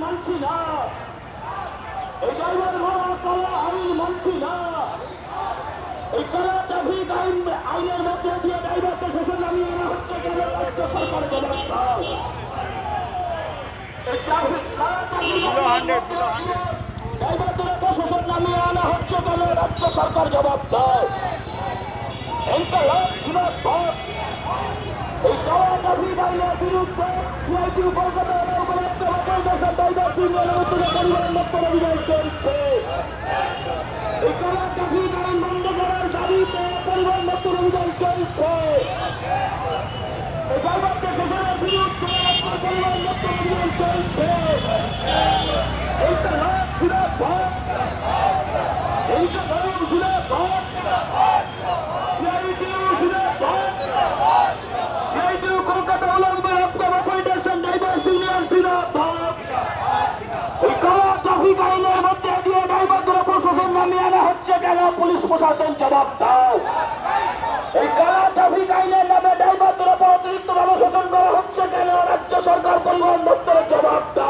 মানছি না, এই ড্রাইভার মারা করা আইন মানছি না। এই কড়া ট্রাফিক আইনের মধ্যে দিয়ে ড্রাইভারকে শেষে নামিয়ে আনা হচ্ছে কেন? রাজ্য সরকার জবাব দাও। এই ট্রাফিক ড্রাইভারদের প্রশাসন নামিয়ে আনা হচ্ছে কেন? রাজ্য সরকার জবাব দাও। এই কড়া ট্রাফিক আইনের বিরুদ্ধে সিআইটি কলকাতা ড্রাইভার ইউনিয়নের উদ্যোগে পরিবহন দপ্তর অভিযান চলছে। এই কড়া ট্রাফিক আইন বন্ধ করার দাবিতে পরিবহন দপ্তর অভিযান চলছে। এই ড্রাইভারকে শেষের বিরুদ্ধে পরিবহন দপ্তর অভিযান চলছে। এইটা লাভ ঘুরে ভাগ, এইটা গরম ঘুরে ভাগ, সিআইটি ঘুরে ভাগ, সিআইটি কলকাতা উলম্বের অ্যাকোমোডেশন ড্রাইভার ইউনিয়ন ঘুরে ভাগ। এই কড়া ট্রাফিক আইনের মধ্যে দিয়ে ড্রাইভারদের প্রশাসন নামিয়ে আনা হচ্ছে কেন? পুলিশ প্রশাসন জবাব দাও। এই কড়া ট্রাফিক আইনের নামে ড্রাইভারদের উপর অতিরিক্ত ভাবে শোষণ করা হচ্ছে কেন? রাজ্য সরকার পরিবহন দপ্তরের জবাব দাও।